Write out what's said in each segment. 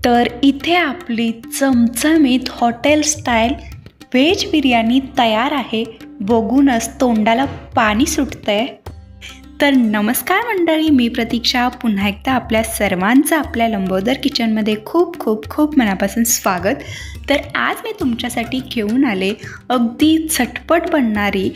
तर इथे आपली चमचमीत हॉटेल स्टाईल व्हेज बिर्याणी तयार आहे. बघूनच तोंडाला पाणी सुटतंय. तर नमस्कार मंडळी, मी प्रतीक्षा. पुन्हा एकदा आपल्या सर्वांचं आपल्या लंबोदर किचनमध्ये खूप खूप खूप मनापासून स्वागत. तर आज मी तुमच्यासाठी घेऊन आले अगदी झटपट बनणारी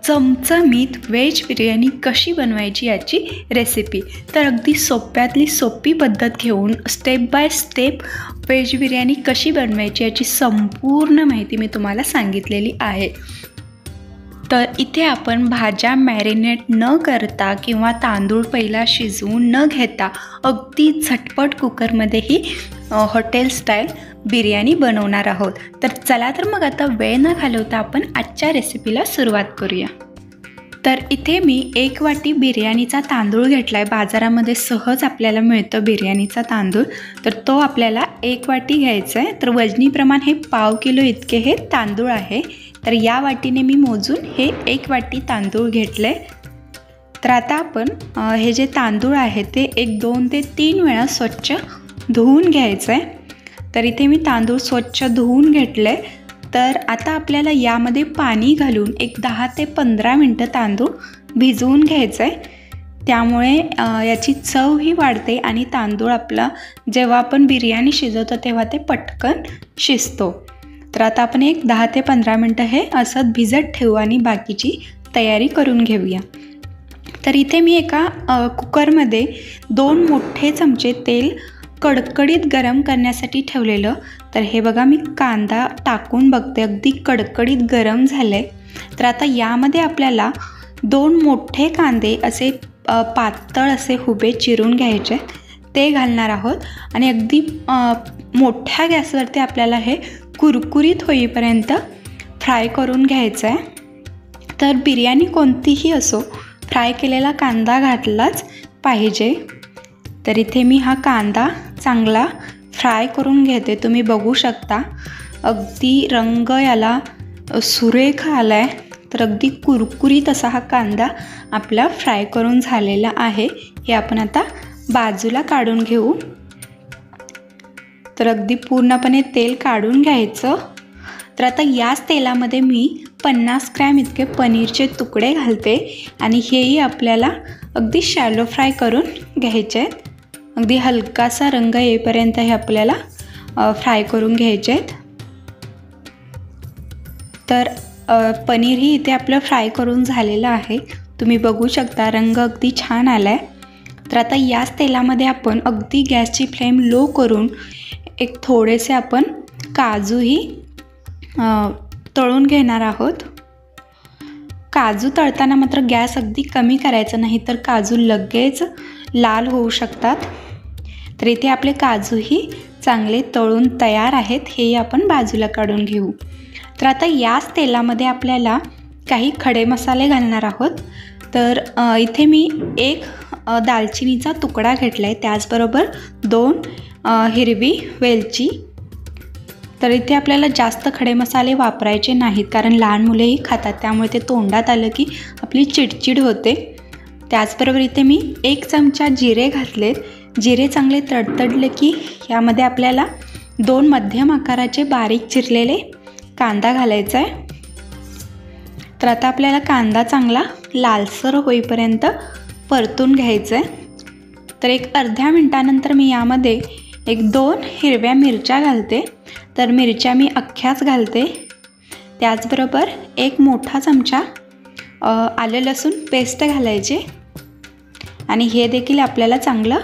चमचमीत व्हेज बिर्याणी कशी बनवायची याची रेसिपी. तर अगदी सोप्यातली सोपी पद्धत घेऊन step by step veg biryani कशी बनवायची याची संपूर्ण माहिती मी तुम्हाला सांगितलेली आहे. तर इथे आपण भाज्या मॅरिनेट न करता किंवा तांदूळ पहिला शिजवून न घेता अगदी झटपट कुकरमध्येही हॉटेल स्टाईल बिर्याणी बनवणार आहोत. तर चला तर मग आता वेळ न घालवता आपण आजच्या रेसिपीला सुरुवात करूया. तर इथे मी 1 वाटी बिर्याणीचा तांदूळ घेतला आहे. बाजारामध्ये सहज आपल्याला मिळतं बिर्याणीचा तांदूळ. तर तो आपल्याला 1 वाटी घ्यायचा आहे. तर वजनी प्रमाण हे 1/2 किलो इतके हे तांदूळ आहे. तर या वाटीने मी मोजून हे 1 वाटी तांदूळ घेतले. तर आता आपण हे जे तांदूळ आहे ते 2 ते 3 वेळा स्वच्छ धुवून घ्यायचं आहे. तर इथे मी तांदूळ स्वच्छ धुवून घेतले. तर आता आपल्याला यामध्ये पाणी घालून 10 ते 15 मिनटं तांदूळ भिजवून घ्यायचं आहे. त्यामुळे याची चवही वाढते आणि तांदूळ आपला जेव्हा आपण बिर्याणी शिजवतो तेव्हा ते पटकन शिजतो. तर आता आपण 10 ते 15 मिनटं हे असं भिजत ठेवू आणि बाकीची तयारी करून घेऊया. तर इथे मी एका कुकरमध्ये 2 मोठे चमचे तेल कडकडीत गरम करण्यासाठी ठेवलेलं. तर हे बघा, मी कांदा टाकून बघते, अगदी कडकडीत गरम झालं आहे. तर आता यामध्ये आपल्याला 2 मोठे कांदे असे पातळ असे उभे चिरून घ्यायचे, ते घालणार आहोत. आणि अगदी मोठ्या गॅसवरती आपल्याला हे कुरकुरीत होईपर्यंत फ्राय करून घ्यायचं आहे. तर बिर्याणी कोणतीही असो, फ्राय केलेला कांदा घातलाच पाहिजे. तर इथे मी हा कांदा चांगला फ्राय करून घेते. तुम्ही बघू शकता अगदी रंग याला सुरेख आला आहे. तर अगदी कुरकुरीत असा हा कांदा आपला फ्राय करून झालेला आहे. हे आपण आता बाजूला काढून घेऊ. तर अगदी पूर्णपणे तेल काढून घ्यायचं. तर आता याच तेलामध्ये मी 50 ग्रॅम इतके पनीरचे तुकडे घालते आणि हेही आपल्याला अगदी शॅलो फ्राय करून घ्यायचे आहेत. अगदी हलकासा रंग येईपर्यंत हे आपल्याला फ्राय करून घ्यायचे आहेत. तर पनीरही इथे आपलं फ्राय करून झालेलं आहे. तुम्ही बघू शकता रंग अगदी छान आला आहे. तर आता याच तेलामध्ये आपण अगदी गॅसची फ्लेम लो करून थोडेसे आपण काजूही तळून घेणार आहोत. काजू तळताना मात्र गॅस अगदी कमी करायचा, नाही तर काजू लगेच लाल होऊ शकतात. तर इथे आपले काजूही चांगले तळून तयार आहेत. हेही आपण बाजूला काढून घेऊ. तर आता याच तेलामध्ये आपल्याला काही खडे मसाले घालणार आहोत. तर इथे मी 1 दालचिनीचा तुकडा घेतला आहे, त्याचबरोबर 2 हिरवी वेलची. तर इथे आपल्याला जास्त खडे मसाले वापरायचे नाहीत, कारण लहान मुलेही खातात, त्यामुळे ते तोंडात आलं की आपली चिडचिड होते. त्याचबरोबर इथे मी 1 चमचा जिरे घातलेत. जिरे चांगले तडतडले की यामध्ये आपल्याला 2 मध्यम आकाराचे बारीक चिरलेले कांदा घालायचा आहे. तर आता आपल्याला कांदा चांगला लालसर होईपर्यंत परतून घ्यायचं आहे. तर अर्ध्या मिनटानंतर मी यामध्ये 2 हिरव्या मिरच्या घालते. तर मिरच्या मी अख्ख्याच घालते. त्याचबरोबर 1 मोठा चमचा आलं लसूण पेस्ट घालायचे आणि हे देखील आपल्याला चांगलं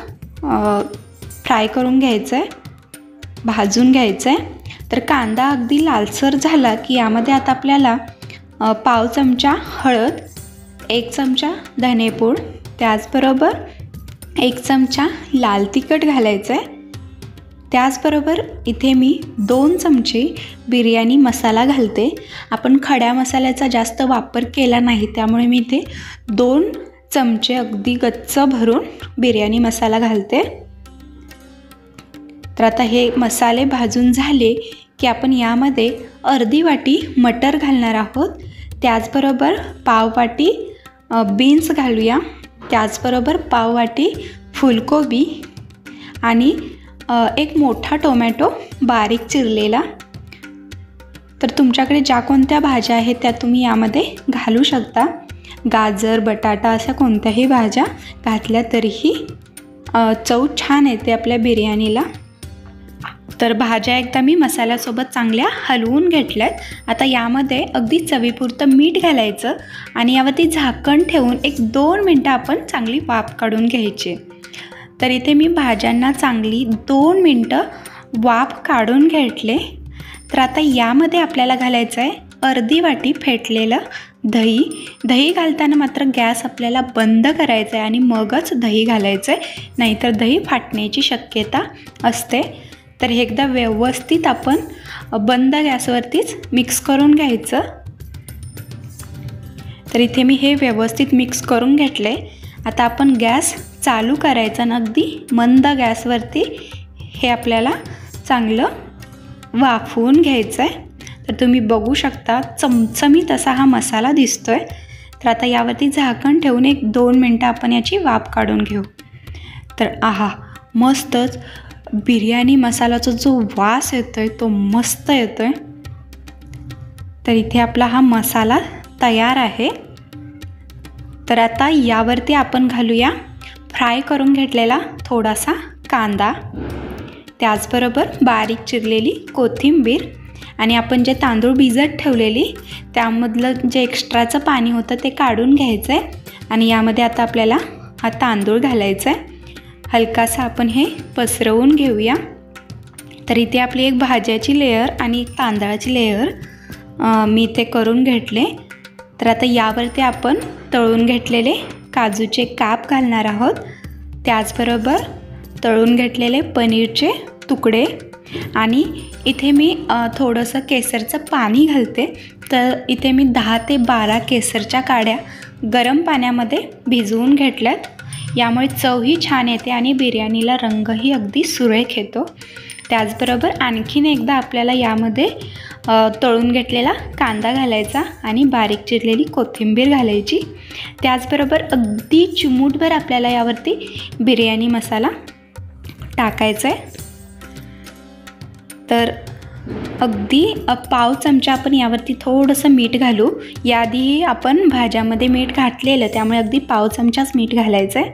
फ्राय करून घ्यायचं आहे, भाजून घ्यायचं आहे. तर कांदा अगदी लालसर झाला की यामध्ये आता आपल्याला 1/2 चमचा हळद, 1 चमचा धनेपूड, त्याचबरोबर 1 चमचा लाल तिखट घालायचं आहे. त्याचबरोबर इथे मी 2 चमचे बिर्याणी मसाला घालते. आपण खड्या मसाल्याचा जास्त वापर केला नाही, त्यामुळे मी इथे 2 चमचे अगदी गच्च भरून बिर्याणी मसाला घालते. तर आता हे मसाले भाजून झाले की आपण यामध्ये अर्धी वाटी मटर घालणार आहोत. त्याचबरोबर 1/2 वाटी बीन्स घालूया. त्याचबरोबर 1/2 वाटी फुलकोबी आणि एक मोठा टोमॅटो बारीक चिरलेला. तर तुमच्याकडे ज्या कोणत्या भाज्या आहेत त्या तुम्ही यामध्ये घालू शकता. गाजर, बटाटा अशा कोणत्याही भाज्या घातल्या तरीही चव छान येते आपल्या बिर्याणीला. तर भाज्या एकदा मी मसाल्यासोबत चांगल्या हलवून घेतल्यात. आता यामध्ये अगदी चवीपुरतं मीठ घालायचं आणि यावरती झाकण ठेवून 1-2 मिनटं आपण चांगली वाफ काढून घ्यायची. तर इथे मी भाज्यांना चांगली 2 मिनटं वाफ काढून घेतले. तर आता यामध्ये आपल्याला घालायचं आहे अर्धी वाटी फेटलेलं दही. दही घालताना मात्र गॅस आपल्याला बंद करायचा आहे आणि मगच दही घालायचं आहे, नाहीतर दही फाटण्याची शक्यता असते. तर हे एकदा व्यवस्थित आपण बंद गॅसवरतीच मिक्स करून घ्यायचं. तर इथे मी हे व्यवस्थित मिक्स करून घेतले. आता आपण गॅस चालू करायचा आणि अगदी मंद गॅसवरती हे आपल्याला चांगलं वाफवून घ्यायचं आहे. तर तुम्ही बघू शकता चमचमीत असा हा मसाला दिसतोय. तर आता यावरती झाकण ठेवून 1-2 मिनटं आपण याची वाफ काढून घेऊ. तर आहा, मस्तच बिर्याणी मसाल्याचा जो वास येतोय तो मस्त येतोय. तर इथे आपला हा मसाला तयार आहे. तर आता यावरती आपण घालूया फ्राय करून घेतलेला थोडासा कांदा, त्याचबरोबर बारीक चिरलेली कोथिंबीर आणि आपण जे तांदूळ भिजत ठेवलेली त्यामधलं जे एक्स्ट्राचं पाणी होतं ते काढून घ्यायचं आहे आणि यामध्ये आता आपल्याला हा तांदूळ घालायचा आहे. हलकासा आपण हे पसरवून घेऊया. तर इथे आपली एक भाज्याची लेयर आणि एक तांदळाची लेयर मी ते करून घेतले. तर आता यावरती आपण तळून घेतलेले काजूचे काप घालणार आहोत, त्याचबरोबर तळून घेतलेले पनीरचे तुकडे आणि इथे मी थोडंसं केसरचं पाणी घालते. तर इथे मी 10 ते 12 केसरच्या काड्या गरम पाण्यामध्ये भिजवून घेतल्यात. यामुळे चवही छान येते आणि बिर्याणीला रंगही अगदी सुरेख येतो. त्याचबरोबर आणखीन एकदा आपल्याला यामध्ये तळून घेतलेला कांदा घालायचा आणि बारीक चिरलेली कोथिंबीर घालायची. त्याचबरोबर अगदी चिमूटभर आपल्याला यावरती बिर्याणी मसाला टाकायचा आहे. तर अगदी पाव चमचा आपण यावरती थोडंसं मीठ घालू. याआधी आपण भाज्यामध्ये मीठ घातलेलं, त्यामुळे अगदी पाव चमचाच मीठ घालायचं आहे.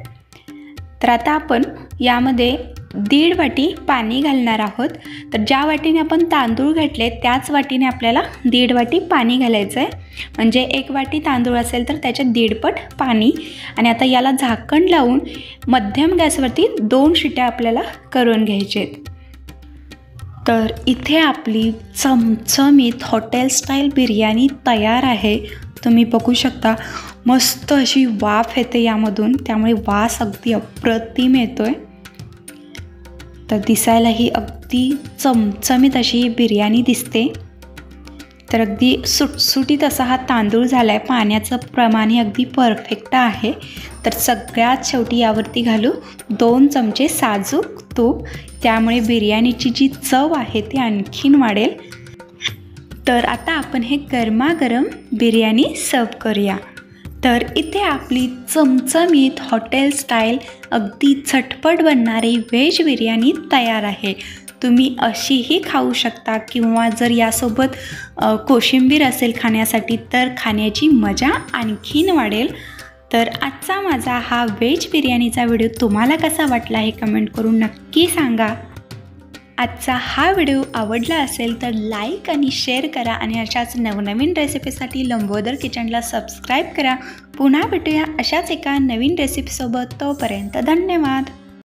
तर आता आपण यामध्ये 1.5 वाटी पाणी घालणार आहोत. तर ज्या वाटीने आपण तांदूळ घेतले त्याच वाटीने आपल्याला 1.5 वाटी पाणी घालायचं आहे. म्हणजे 1 वाटी तांदूळ असेल तर त्याच्या 1.5 पट पाणी. आणि आता याला झाकण लावून मध्यम गॅसवरती 2 शिट्या आपल्याला करून घ्यायच्या आहेत. तर इथे आपली चमचमीत हॉटेल स्टाईल बिर्याणी तयार आहे. तुम्ही बघू शकता मस्त अशी वाफ येते यामधून, त्यामुळे वास अगदी अप्रतिम येतोय. तर दिसायलाही अगदी चमचमीत अशी बिर्याणी दिसते. तर अगदी सुटसुटीत असा हा तांदूळ झाला आहे. पाण्याचं प्रमाण अगदी परफेक्ट आहे. तर सगळ्यात शेवटी यावरती घालू 2 चमचे साजूक तूप. त्यामुळे बिर्याणीची जी चव आहे ती आणखीन वाढेल. तर आता आपण हे गरमागरम बिर्याणी सर्व करूया. तर इथे आपली चमचमीत हॉटेल स्टाईल अगदी झटपट बनणारी व्हेज बिर्याणी तयार आहे. तुम्ही अशीही खाऊ शकता किंवा जर यासोबत कोशिंबीर असेल खाण्यासाठी तर खाण्याची मजा आणखीन वाढेल. तर आजचा माझा हा व्हेज बिर्याणीचा व्हिडिओ तुम्हाला कसा वाटला हे कमेंट करून नक्की सांगा. आजचा हा व्हिडिओ आवडला असेल तर लाईक आणि शेअर करा आणि अशाच नवनवीन रेसिपीसाठी लंबोदर किचनला सबस्क्राईब करा. पुन्हा भेटूया अशाच एका नवीन रेसिपीसोबत. तोपर्यंत धन्यवाद.